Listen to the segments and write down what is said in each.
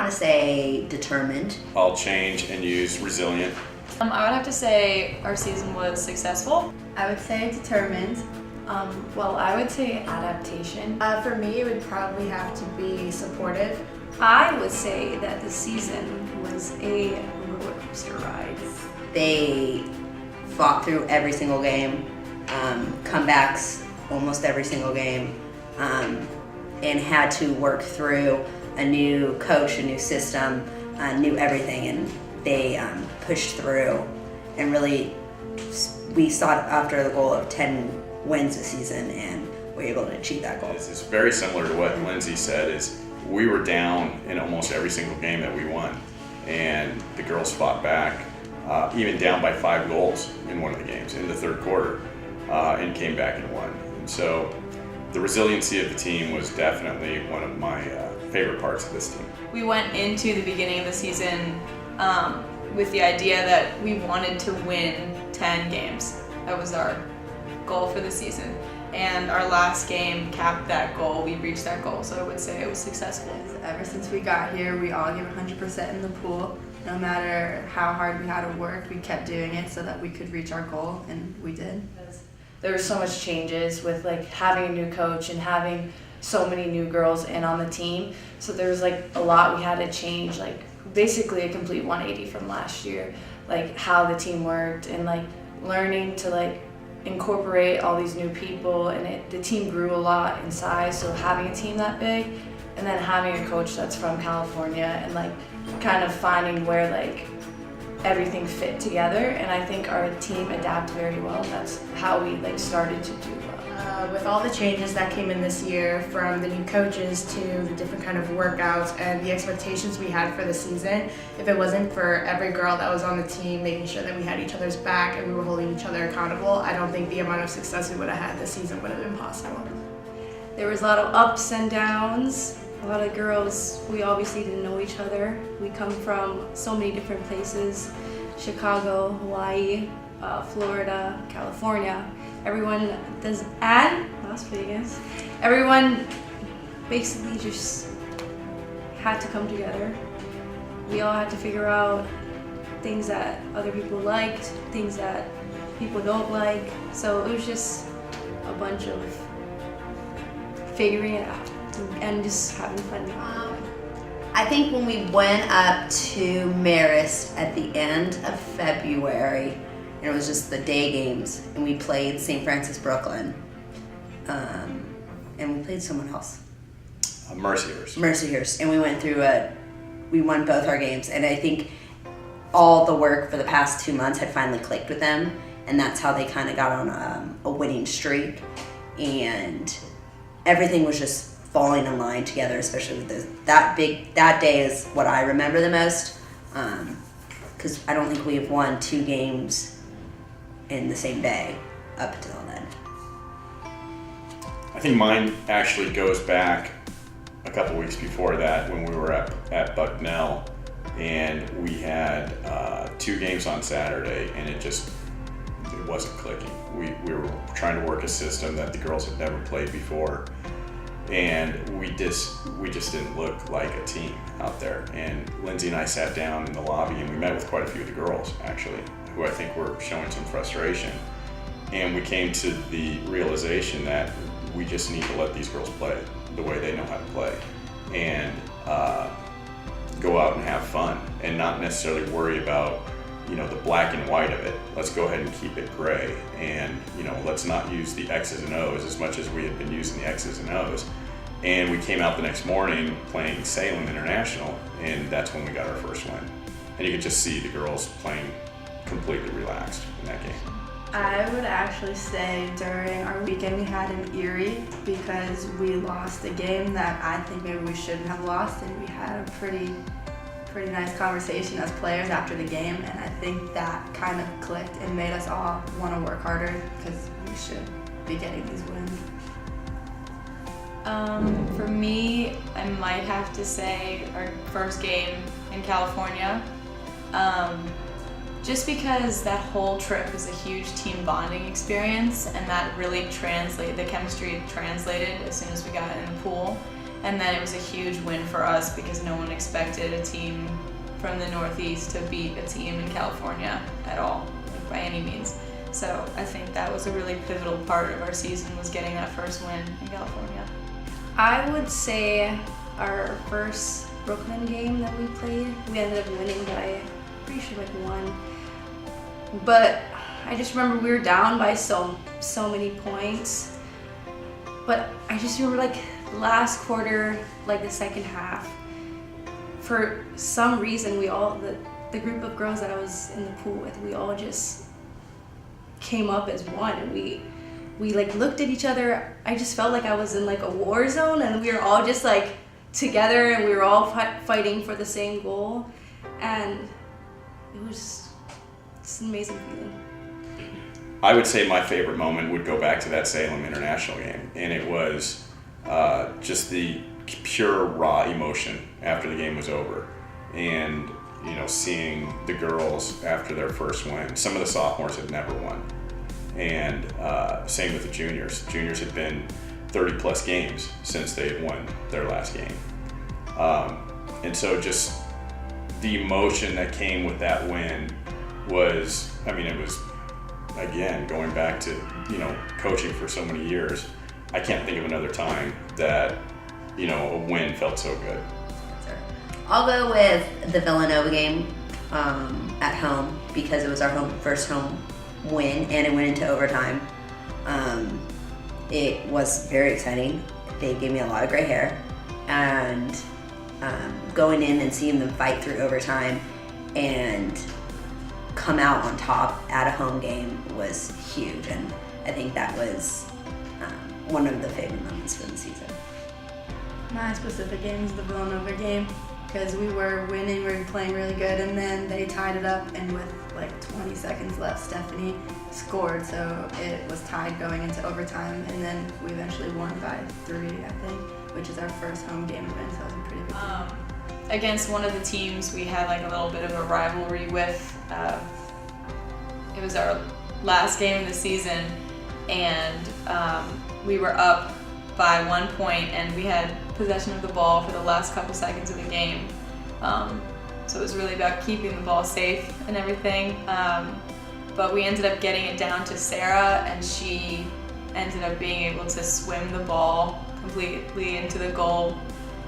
want to say determined. I'll change and use resilient. I would have to say our season was successful. I would say determined. Well, I would say adaptation. For me, it would probably have to be supportive. I would say that the season was a roller coaster ride. They fought through every single game, comebacks almost every single game, and had to work through a new coach, a new system, new everything, and they pushed through. And really, we sought after the goal of 10 wins this season, and we were able to achieve that goal. It's very similar to what Lindsay said. Is we were down in almost every single game that we won, and the girls fought back, even down by 5 goals in one of the games in the third quarter, and came back and won. And so the resiliency of the team was definitely one of my favorite parts of this team. We went into the beginning of the season with the idea that we wanted to win 10 games. That was our goal for the season. And our last game capped that goal. We reached that goal, so I would say it was successful. Ever since we got here, we all give 100% in the pool. No matter how hard we had to work, we kept doing it so that we could reach our goal, and we did. There were so much changes with like having a new coach and having so many new girls in on the team. So there was like a lot we had to change, like basically a complete 180 from last year, like how the team worked and like learning to like incorporate all these new people, and the team grew a lot in size. So having a team that big and then having a coach that's from California and like kind of finding where like everything fit together, and I think our team adapted very well. That's how we like started to do well. With all the changes that came in this year, from the new coaches to the different kind of workouts and the expectations we had for the season, if it wasn't for every girl that was on the team making sure that we had each other's back and we were holding each other accountable, I don't think the amount of success we would have had this season would have been possible. There was a lot of ups and downs. A lot of girls, we obviously didn't know each other. We come from so many different places: Chicago, Hawaii, Florida, California. Everyone does, and Las Vegas. Everyone basically just had to come together. We all had to figure out things that other people liked, things that people don't like. So it was just a bunch of figuring it out and just having fun. I think when we went up to Marist at the end of February, and it was just the day games, and we played St. Francis Brooklyn, and we played someone else. Mercyhurst, and we went through we won both our games, and I think all the work for the past 2 months had finally clicked with them, and that's how they kind of got on a winning streak, and everything was just falling in line together, especially with that day is what I remember the most, because I don't think we have won 2 games in the same day up until then. I think mine actually goes back a couple weeks before that when we were at Bucknell, and we had 2 games on Saturday, and it wasn't clicking. We were trying to work a system that the girls had never played before, and we just didn't look like a team out there. And Lindsay and I sat down in the lobby, and we met with quite a few of the girls actually, who I think were showing some frustration, and we came to the realization that we just need to let these girls play the way they know how to play, and go out and have fun, and not necessarily worry about the black and white of it. Let's go ahead and keep it gray, and let's not use the X's and O's as much as we had been using the X's and O's. And we came out the next morning playing Salem International, and that's when we got our first win. And you could just see the girls playing completely relaxed in that game. I would actually say during our weekend we had in Erie, because we lost a game that I think maybe we shouldn't have lost, and we had a pretty nice conversation as players after the game, and I think that kind of clicked and made us all want to work harder, because we should be getting these wins. For me, I might have to say our first game in California. Just because that whole trip was a huge team bonding experience, and that really the chemistry translated as soon as we got in the pool. And then it was a huge win for us because no one expected a team from the Northeast to beat a team in California at all, like by any means. So I think that was a really pivotal part of our season, was getting that first win in California. I would say our first Brooklyn game that we played, we ended up winning by, pretty sure like 1. But I just remember we were down by so many points. But I just remember like last quarter, like the second half, for some reason we all, the group of girls that I was in the pool with, we all just came up as one, and we like looked at each other. I just felt like I was in like a war zone, and we were all just like together, and we were all fighting for the same goal, and it was just an amazing feeling. I would say my favorite moment would go back to that Salem International game, and it was just the pure raw emotion after the game was over, and seeing the girls after their first win. Some of the sophomores had never won, and same with the juniors. Juniors had been 30 plus games since they had won their last game, and so just the emotion that came with that win was, it was, again, going back to coaching for so many years, I can't think of another time that a win felt so good. I'll go with the Villanova game at home because it was our first home win, and it went into overtime. It was very exciting. They gave me a lot of gray hair, and going in and seeing them fight through overtime and come out on top at a home game was huge, and I think that was one of the favorite moments for the season. My specific game is the Villanova game because we were winning, we were playing really good, and then they tied it up, and with like 20 seconds left, Stephanie scored, so it was tied going into overtime, and then we eventually won by 3, I think, which is our first home game win, so it was a pretty big game. Against one of the teams we had like a little bit of a rivalry with. It was our last game of the season, and we were up by 1 point, and we had possession of the ball for the last couple seconds of the game. So it was really about keeping the ball safe and everything. But we ended up getting it down to Sarah, and she ended up being able to swim the ball completely into the goal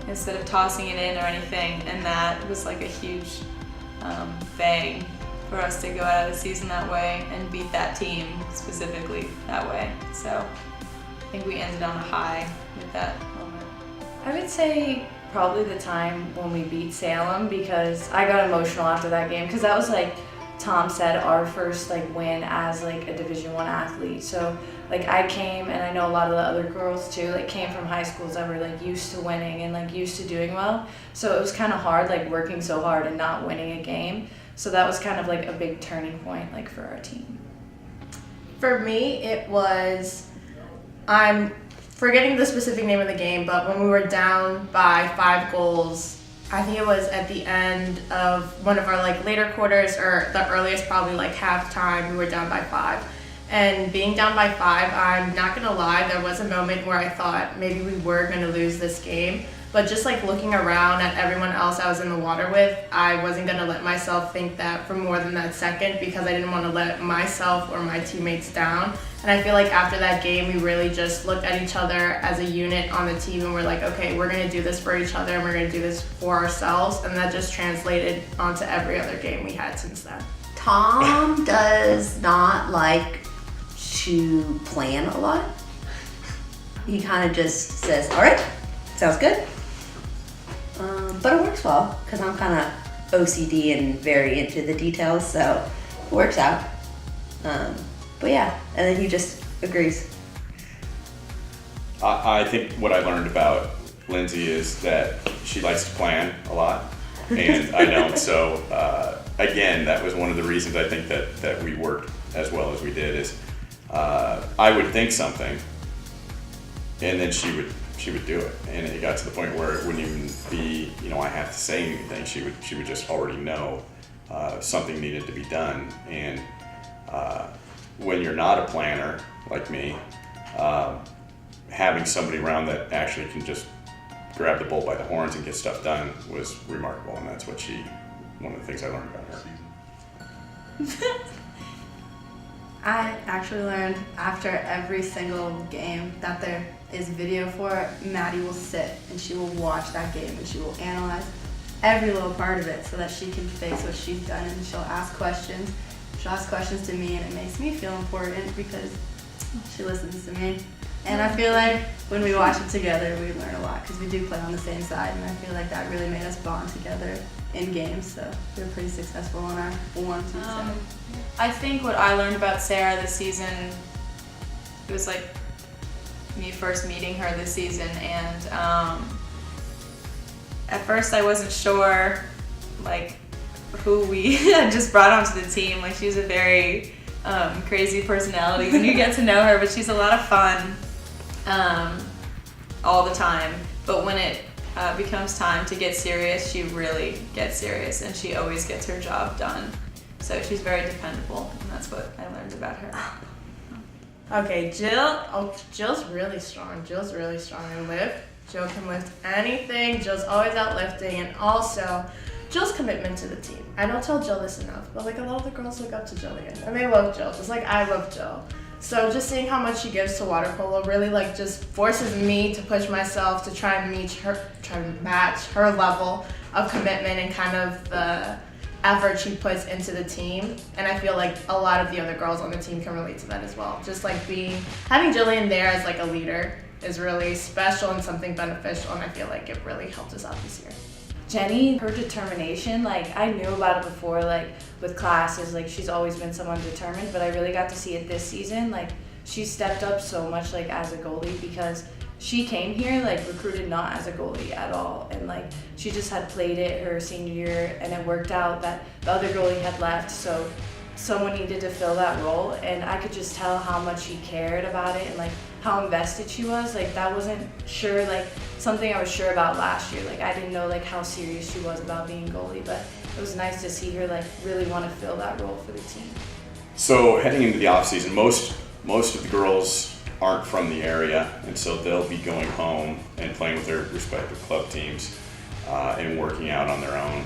instead of tossing it in or anything, and that was like a huge bang for us to go out of the season that way and beat that team specifically that way. So I think we ended on a high with that moment. I would say probably the time when we beat Salem, because I got emotional after that game, because that was, like Tom said, our first like win as like a Division I athlete. So like I came, and I know a lot of the other girls too, like came from high schools that were like used to winning and like used to doing well. So it was kind of hard, like working so hard and not winning a game. So that was kind of like a big turning point like for our team. For me, it was, I'm forgetting the specific name of the game, but when we were down by 5 goals, I think it was at the end of one of our like later quarters, or the earliest probably like halftime, we were down by 5. And being down by 5, I'm not gonna lie, there was a moment where I thought maybe we were gonna lose this game. But just like looking around at everyone else I was in the water with, I wasn't gonna let myself think that for more than that second, because I didn't want to let myself or my teammates down. And I feel like after that game, we really just looked at each other as a unit on the team, and we're like, okay, we're gonna do this for each other, and we're gonna do this for ourselves. And that just translated onto every other game we had since then. Tom does not like to plan a lot. He kind of just says, all right, sounds good. But it works well because I'm kind of OCD and very into the details, so it works out. But yeah, and then he just agrees. I think what I learned about Lindsay is that she likes to plan a lot, and I don't. So again, that was one of the reasons I think that we worked as well as we did. Is I would think something, and then she would do it, and it got to the point where it wouldn't even be, I have to say anything. She would just already know something needed to be done. And when you're not a planner like me, having somebody around that actually can just grab the bull by the horns and get stuff done was remarkable, and that's one of the things I learned about her. I actually learned after every single game that there is video for it. Maddie will sit and she will watch that game and she will analyze every little part of it so that she can fix what she's done, and she'll ask questions. She'll ask questions to me, and it makes me feel important because she listens to me. And I feel like when we watch it together, we learn a lot because we do play on the same side, and I feel like that really made us bond together in games. So we were pretty successful on our 1-2-7. I think what I learned about Sarah this season, it was like me first meeting her this season, and at first I wasn't sure like who we had just brought onto the team. Like, she's a very crazy personality when you get to know her, but she's a lot of fun all the time. But when it becomes time to get serious, she really gets serious, and she always gets her job done. So she's very dependable, and that's what I learned about her. Okay, Jill. Oh, Jill's really strong. Jill's really strong in lift. Jill can lift anything. Jill's always out lifting, and also Jill's commitment to the team. I don't tell Jill this enough, but like a lot of the girls look up to Jillian, and they love Jill, just like I love Jill. So just seeing how much she gives to water polo really like just forces me to push myself to try and match her level of commitment and kind of the effort she puts into the team. And I feel like a lot of the other girls on the team can relate to that as well. Just like having Jillian there as like a leader is really special and something beneficial, and I feel like it really helped us out this year. Jenny, her determination, like I knew about it before, like with classes, like she's always been someone determined, but I really got to see it this season. Like she stepped up so much like as a goalie, because she came here like recruited not as a goalie at all, and like she just had played it her senior year, and it worked out that the other goalie had left, so someone needed to fill that role, and I could just tell how much she cared about it and like how invested she was. Like that wasn't something I was sure about last year. Like I didn't know like how serious she was about being goalie, but it was nice to see her like really want to fill that role for the team. So heading into the off season, most of the girls aren't from the area, and so they'll be going home and playing with their respective club teams and working out on their own.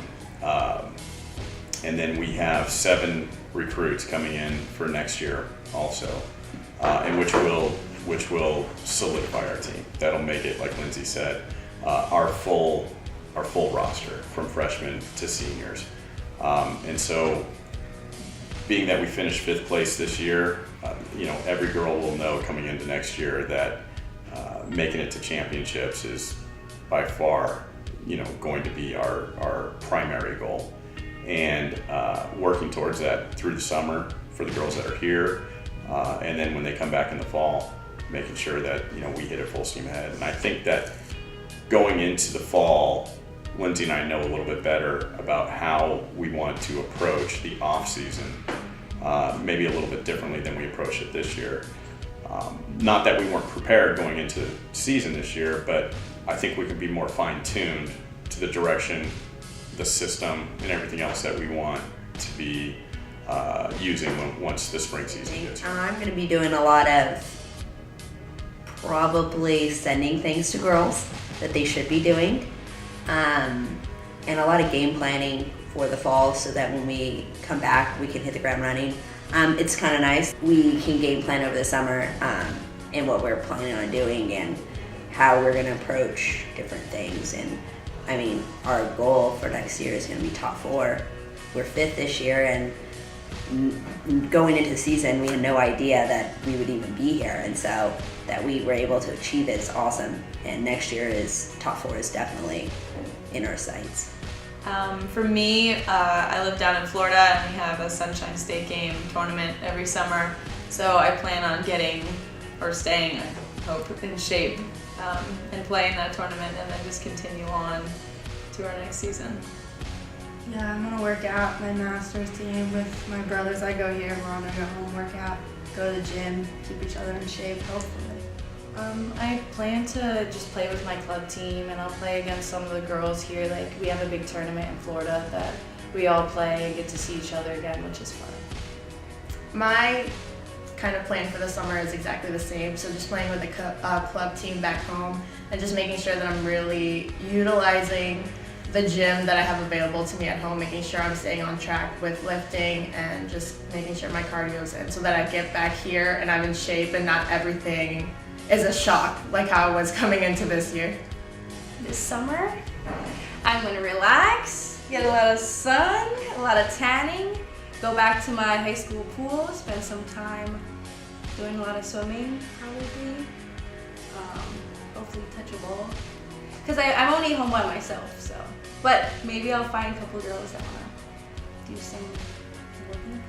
And then we have 7 recruits coming in for next year also, and which will solidify our team. That'll make it, like Lindsay said, our full roster from freshmen to seniors. And so, being that we finished 5th place this year, every girl will know coming into next year that making it to championships is by far, going to be our primary goal. And working towards that through the summer for the girls that are here, and then when they come back in the fall, making sure that we hit it full steam ahead. And I think that going into the fall, Lindsay and I know a little bit better about how we want to approach the off season, maybe a little bit differently than we approached it this year. Not that we weren't prepared going into the season this year, but I think we can be more fine-tuned to the direction, the system, and everything else that we want to be using once the spring season gets here. I'm going to be doing a lot of probably sending things to girls that they should be doing, and a lot of game planning for the fall so that when we come back we can hit the ground running. It's kind of nice. We can game plan over the summer and what we're planning on doing and how we're going to approach different things. And I mean, our goal for next year is going to be top 4. We're 5th this year, and going into the season, we had no idea that we would even be here, and so that we were able to achieve it is awesome. And next year is top 4 is definitely in our sights. For me, I live down in Florida, and we have a Sunshine State game tournament every summer, so I plan on staying, I hope, in shape and play in that tournament, and then just continue on to our next season. Yeah, I'm gonna work out my master's team with my brothers. I go here, we're all gonna go home, work out, go to the gym, keep each other in shape, hopefully. I plan to just play with my club team, and I'll play against some of the girls here. Like we have a big tournament in Florida that we all play and get to see each other again, which is fun. My kind of plan for the summer is exactly the same. So just playing with a club team back home and just making sure that I'm really utilizing the gym that I have available to me at home, making sure I'm staying on track with lifting and just making sure my cardio's in so that I get back here and I'm in shape and not everything is a shock like how I was coming into this year. This summer, I'm gonna relax, get a lot of sun, a lot of tanning, go back to my high school pool, spend some time doing a lot of swimming, probably. Hopefully touch a ball. Because I'm only home by myself, so. But maybe I'll find a couple girls that wanna do some working.